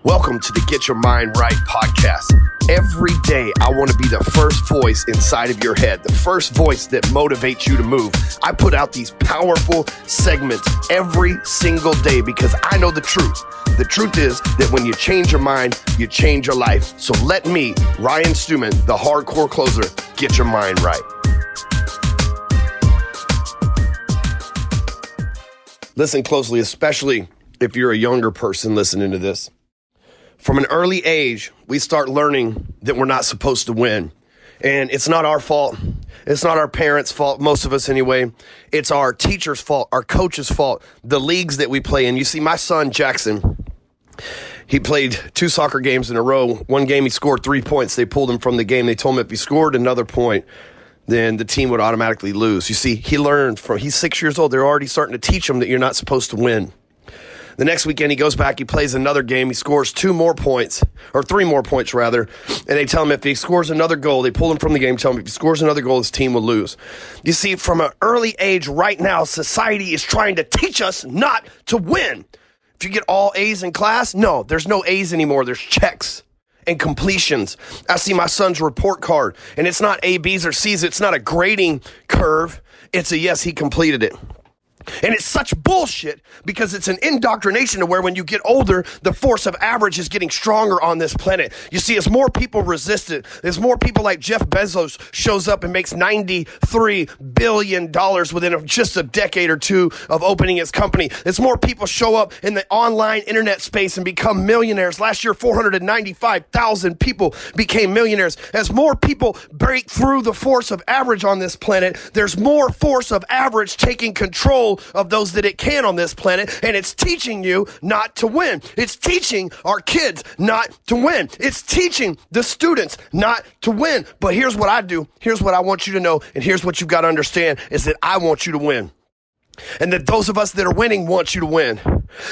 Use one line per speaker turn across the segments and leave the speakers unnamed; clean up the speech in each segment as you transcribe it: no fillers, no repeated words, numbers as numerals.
Welcome to the Get Your Mind Right podcast. Every day, I want to be the first voice inside of your head, the first voice that motivates you to move. I put out these powerful segments every single day because I know the truth. The truth is that when you change your mind, you change your life. So let me, Ryan Stewman, the hardcore closer, get your mind right. Listen closely, especially if you're a younger person listening to this. From an early age, we start learning that we're not supposed to win. And it's not our fault. It's not our parents' fault, most of us anyway. It's our teacher's fault, our coach's fault, the leagues that we play in. You see, my son, Jackson, he played 2 soccer games in a row. One game, he scored 3 points. They pulled him from the game. They told him if he scored another point, then the team would automatically lose. You see, he learned he's 6 years old. They're already starting to teach him that you're not supposed to win. The next weekend, he goes back, he plays another game, he scores 2 more points, or 3 more points rather, and they tell him if he scores another goal, they pull him from the game, tell him if he scores another goal, his team will lose. You see, from an early age right now, society is trying to teach us not to win. If you get all A's in class, no, there's no A's anymore, there's checks and completions. I see my son's report card, and it's not A, B's, or C's, it's not a grading curve, it's a yes, he completed it. And it's such bullshit because it's an indoctrination to where when you get older, the force of average is getting stronger on this planet. You see, as more people resist it, as more people like Jeff Bezos shows up and makes $93 billion within just a decade or two of opening his company, as more people show up in the online internet space and become millionaires. Last year, 495,000 people became millionaires. As more people break through the force of average on this planet, there's more force of average taking control of those that it can on this planet, and it's teaching you not to win. It's teaching our kids not to win. It's teaching the students not to win. But here's what I do. Here's what I want you to know, and here's what you've got to understand is that I want you to win. And that those of us that are winning want you to win.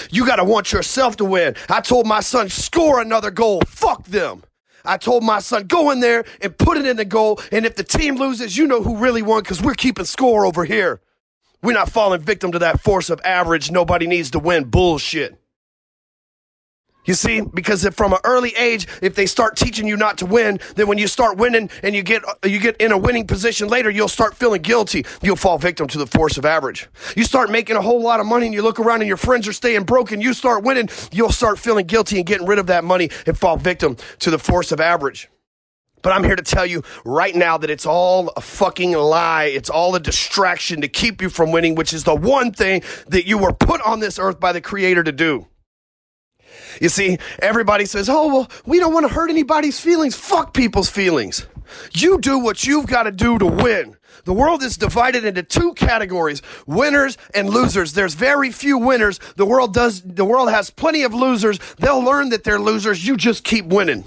You got to want yourself to win. I told my son, score another goal. Fuck them. I told my son, go in there and put it in the goal, and if the team loses, you know who really won because we're keeping score over here. We're not falling victim to that force of average. Nobody needs to win bullshit. You see, because if from an early age, if they start teaching you not to win, then when you start winning and you get in a winning position later, you'll start feeling guilty. You'll fall victim to the force of average. You start making a whole lot of money and you look around and your friends are staying broke and you start winning, you'll start feeling guilty and getting rid of that money and fall victim to the force of average. But I'm here to tell you right now that it's all a fucking lie. It's all a distraction to keep you from winning, which is the one thing that you were put on this earth by the Creator to do. You see, everybody says, oh, well, we don't want to hurt anybody's feelings. Fuck people's feelings. You do what you've got to do to win. The world is divided into 2 categories, winners and losers. There's very few winners. The world has plenty of losers. They'll learn that they're losers. You just keep winning.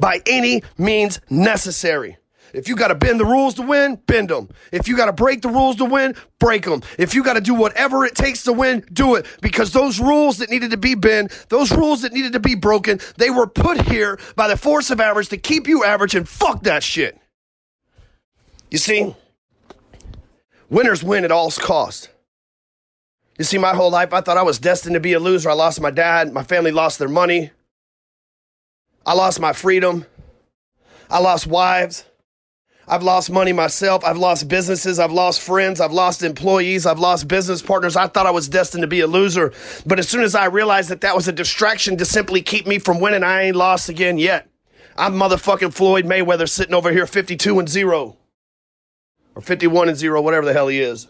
By any means necessary. If you got to bend the rules to win, bend them. If you got to break the rules to win, break them. If you got to do whatever it takes to win, do it. Because those rules that needed to be bent, those rules that needed to be broken, they were put here by the force of average to keep you average, and fuck that shit. You see, winners win at all costs. You see, my whole life, I thought I was destined to be a loser. I lost my dad. My family lost their money. I lost my freedom. I lost wives. I've lost money myself. I've lost businesses. I've lost friends. I've lost employees. I've lost business partners. I thought I was destined to be a loser. But as soon as I realized that that was a distraction to simply keep me from winning, I ain't lost again yet. I'm motherfucking Floyd Mayweather sitting over here 52-0. Or 51-0, whatever the hell he is.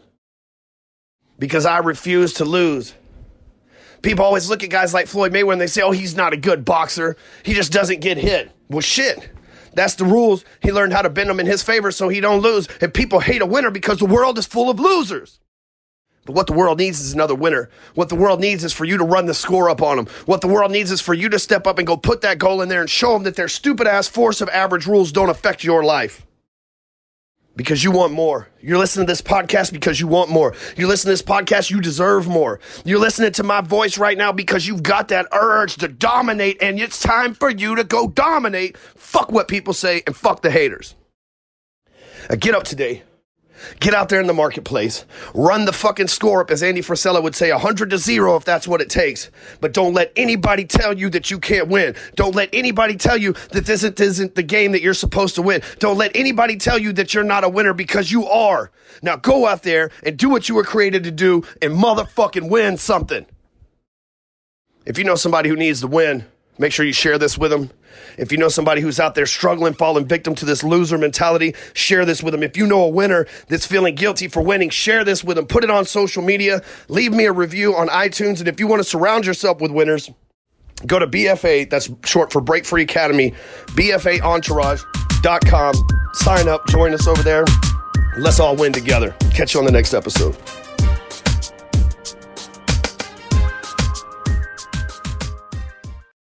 Because I refuse to lose. People always look at guys like Floyd Mayweather and they say, oh, he's not a good boxer. He just doesn't get hit. Well, shit. That's the rules. He learned how to bend them in his favor so he don't lose. And people hate a winner because the world is full of losers. But what the world needs is another winner. What the world needs is for you to run the score up on them. What the world needs is for you to step up and go put that goal in there and show them that their stupid-ass force of average rules don't affect your life. Because you want more. You're listening to this podcast because you want more. You're listening to this podcast, you deserve more. You're listening to my voice right now because you've got that urge to dominate, and it's time for you to go dominate. Fuck what people say and fuck the haters. I get up today Get out there in the marketplace. Run the fucking score up, as Andy Frisella would say, 100-0 if that's what it takes. But don't let anybody tell you that you can't win. Don't let anybody tell you that this isn't the game that you're supposed to win. Don't let anybody tell you that you're not a winner, because you are. Now go out there and do what you were created to do and motherfucking win something. If you know somebody who needs to win, make sure you share this with them. If you know somebody who's out there struggling, falling victim to this loser mentality, share this with them. If you know a winner that's feeling guilty for winning, share this with them. Put it on social media. Leave me a review on iTunes. And if you want to surround yourself with winners, go to BFA, that's short for Break Free Academy, BFAentourage.com. Sign up, join us over there. Let's all win together. Catch you on the next episode.